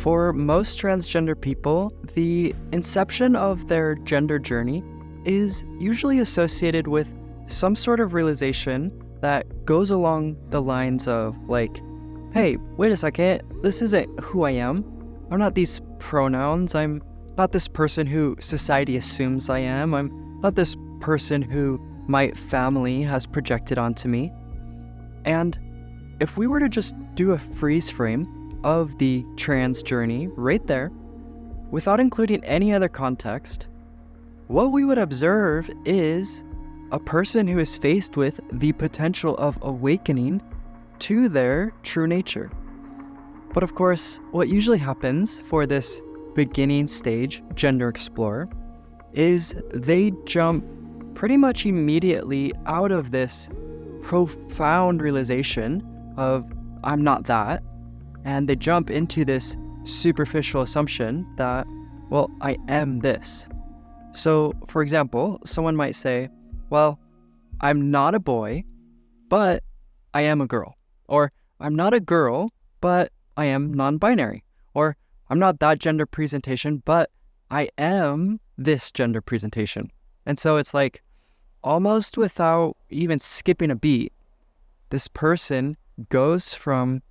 For most transgender people, the inception of their gender journey is usually associated with some sort of realization that goes along the lines of like, hey, wait a second, this isn't who I am. I'm not these pronouns. I'm not this person who society assumes I am. I'm not this person who my family has projected onto me. And if we were to just do a freeze frame of the trans journey right there, without including any other context, what we would observe is a person who is faced with the potential of awakening to their true nature. But of course, what usually happens for this beginning stage gender explorer is they jump pretty much immediately out of this profound realization of I'm not that, and they jump into this superficial assumption that, well, I am this. So, for example, someone might say, well, I'm not a boy, but I am a girl. Or I'm not a girl, but I am non-binary. Or I'm not that gender presentation, but I am this gender presentation. And so it's like, almost without even skipping a beat, this person goes from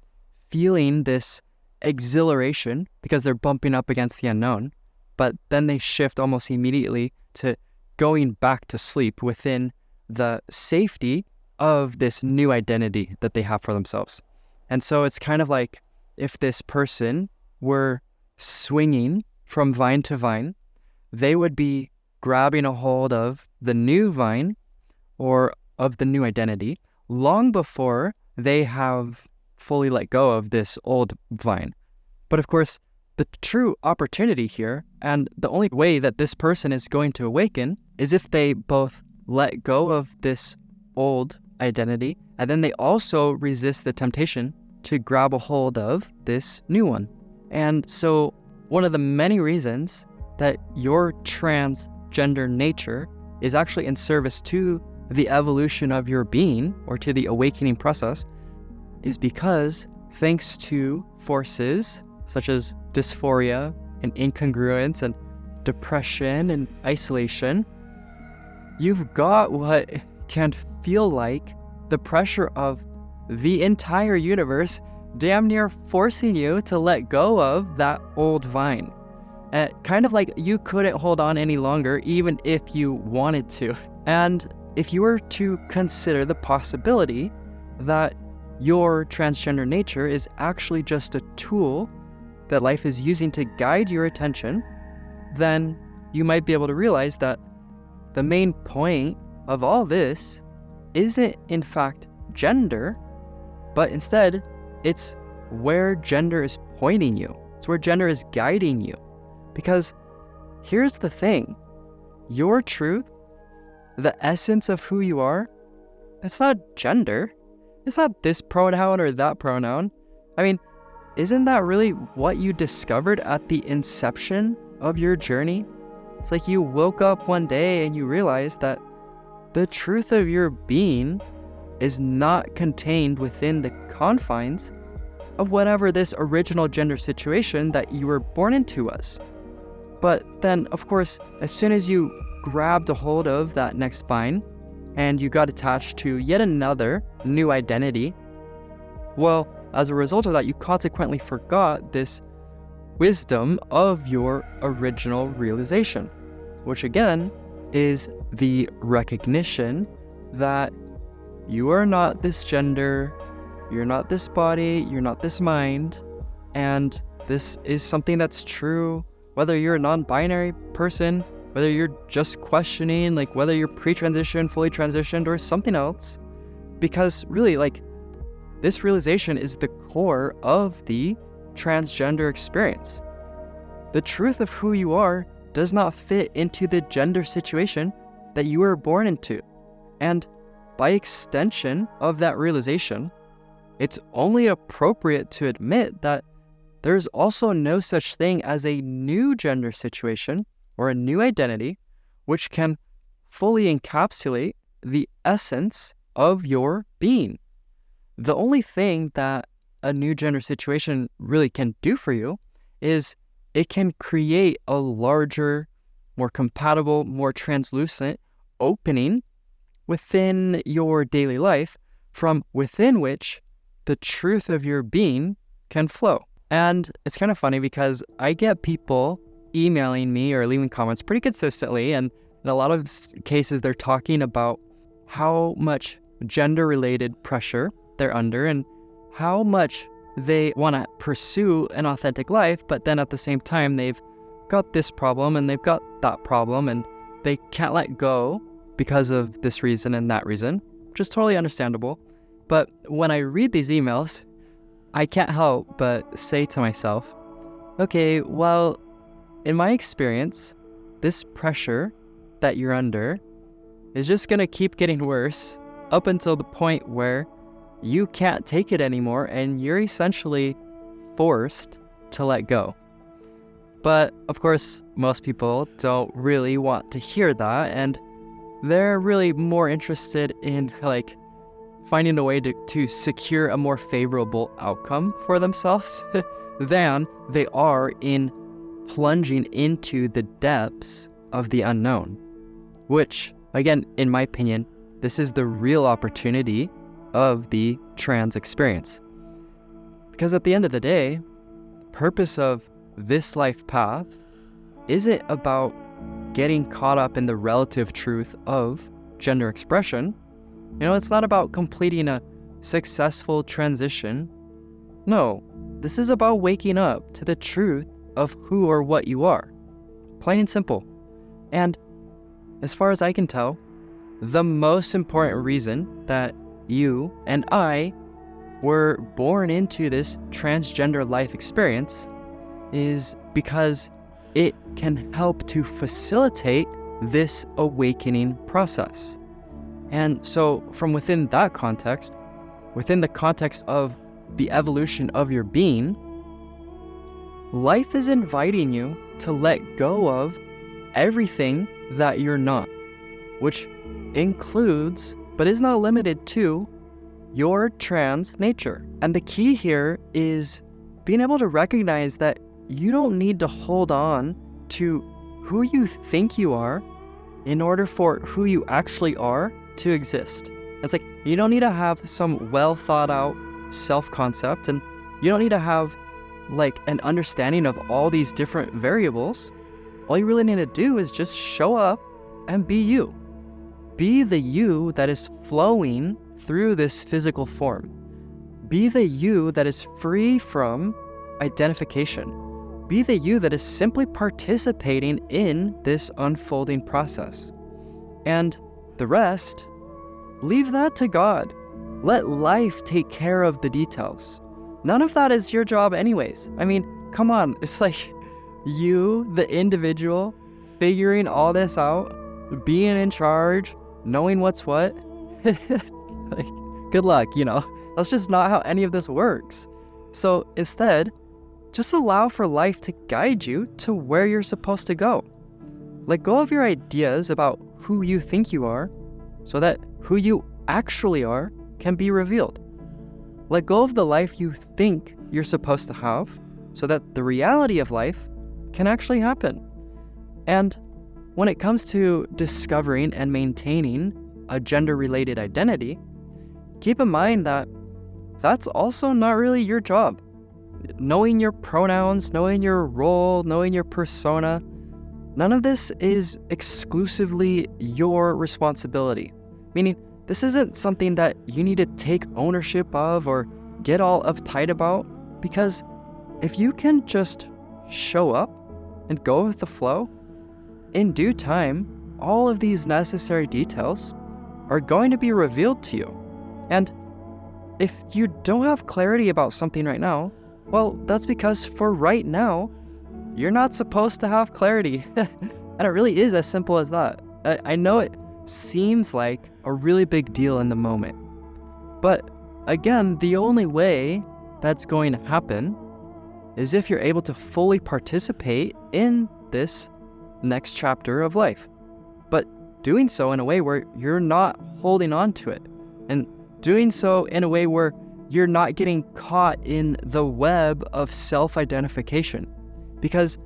feeling this exhilaration because they're bumping up against the unknown, but then they shift almost immediately to going back to sleep within the safety of this new identity that they have for themselves. And so it's kind of like if this person were swinging from vine to vine, they would be grabbing a hold of the new vine or of the new identity long before they have fully let go of this old vine. But of course, the true opportunity here, and the only way that this person is going to awaken, is if they both let go of this old identity, and then they also resist the temptation to grab a hold of this new one. And so one of the many reasons that your transgender nature is actually in service to the evolution of your being or to the awakening process is because thanks to forces such as dysphoria and incongruence and depression and isolation, you've got what can feel like the pressure of the entire universe damn near forcing you to let go of that old vine. Kind of like you couldn't hold on any longer even if you wanted to. And if you were to consider the possibility that your transgender nature is actually just a tool that life is using to guide your attention, then you might be able to realize that the main point of all this isn't in fact gender, but instead it's where gender is pointing you. It's where gender is guiding you. Because here's the thing, your truth, the essence of who you are, it's not gender. It's not this pronoun or that pronoun. I mean, isn't that really what you discovered at the inception of your journey? It's like you woke up one day and you realized that the truth of your being is not contained within the confines of whatever this original gender situation that you were born into was. But then, of course, as soon as you grabbed a hold of that next vine and you got attached to yet another new identity, well, as a result of that, you consequently forgot this wisdom of your original realization, which again is the recognition that you are not this gender, you're not this body, you're not this mind, and this is something that's true whether you're a non-binary person, whether you're just questioning, like whether you're pre-transitioned, fully transitioned, or something else, because really, like, this realization is the core of the transgender experience. The truth of who you are does not fit into the gender situation that you were born into. And by extension of that realization, it's only appropriate to admit that there's also no such thing as a new gender situation or a new identity which can fully encapsulate the essence of your being. The only thing that a new gender situation really can do for you is it can create a larger, more compatible, more translucent opening within your daily life from within which the truth of your being can flow. And it's kind of funny because I get people emailing me or leaving comments pretty consistently, and in a lot of cases they're talking about how much gender-related pressure they're under and how much they want to pursue an authentic life, but then at the same time they've got this problem and they've got that problem and they can't let go because of this reason and that reason, which is totally understandable. But when I read these emails, I can't help but say to myself, okay, well, in my experience, this pressure that you're under is just going to keep getting worse up until the point where you can't take it anymore and you're essentially forced to let go. But of course, most people don't really want to hear that, and they're really more interested in finding a way to secure a more favorable outcome for themselves than they are in plunging into the depths of the unknown, which, again, in my opinion, this is the real opportunity of the trans experience. Because at the end of the day, the purpose of this life path isn't about getting caught up in the relative truth of gender expression. It's not about completing a successful transition. No, this is about waking up to the truth of who or what you are. Plain and simple. And as far as I can tell, the most important reason that you and I were born into this transgender life experience is because it can help to facilitate this awakening process. And so from within that context, within the context of the evolution of your being, life is inviting you to let go of everything that you're not, which includes, but is not limited to, your trans nature. And the key here is being able to recognize that you don't need to hold on to who you think you are in order for who you actually are to exist. It's like, you don't need to have some well thought out self-concept, and you don't need to have an understanding of all these different variables. All you really need to do is just show up and be you. Be the you that is flowing through this physical form. Be the you that is free from identification. Be the you that is simply participating in this unfolding process. And the rest, leave that to God. Let life take care of the details. None of that is your job anyways. I mean, come on. It's like you, the individual, figuring all this out, being in charge, knowing what's what. Good luck, That's just not how any of this works. So instead, just allow for life to guide you to where you're supposed to go. Let go of your ideas about who you think you are so that who you actually are can be revealed. Let go of the life you think you're supposed to have so that the reality of life can actually happen. And when it comes to discovering and maintaining a gender-related identity, keep in mind that that's also not really your job. Knowing your pronouns, knowing your role, knowing your persona, none of this is exclusively your responsibility. Meaning, this isn't something that you need to take ownership of or get all uptight about, because if you can just show up and go with the flow, in due time, all of these necessary details are going to be revealed to you. And if you don't have clarity about something right now, well, that's because for right now, you're not supposed to have clarity. And it really is as simple as that. I know it seems like a really big deal in the moment. But again, the only way that's going to happen is if you're able to fully participate in this next chapter of life. But doing so in a way where you're not holding on to it, and doing so in a way where you're not getting caught in the web of self-identification. Because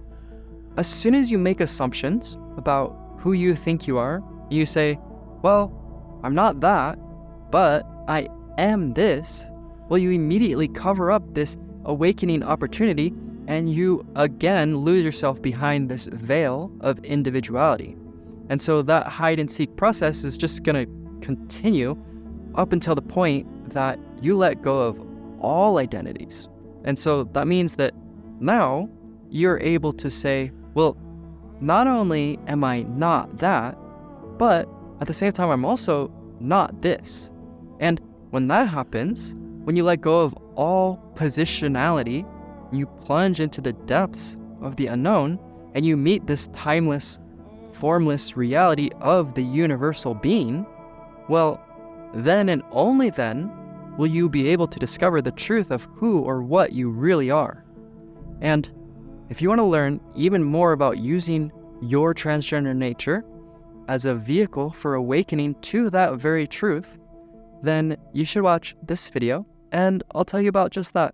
as soon as you make assumptions about who you think you are, you say, well, I'm not that, but I am this. Well, you immediately cover up this awakening opportunity, and you again lose yourself behind this veil of individuality. And so that hide and seek process is just going to continue up until the point that you let go of all identities. And so that means that now you're able to say, well, not only am I not that, but at the same time, I'm also not this. And when that happens, when you let go of all positionality, you plunge into the depths of the unknown, and you meet this timeless, formless reality of the universal being, well, then and only then will you be able to discover the truth of who or what you really are. And if you want to learn even more about using your transgender nature as a vehicle for awakening to that very truth, then you should watch this video, and I'll tell you about just that.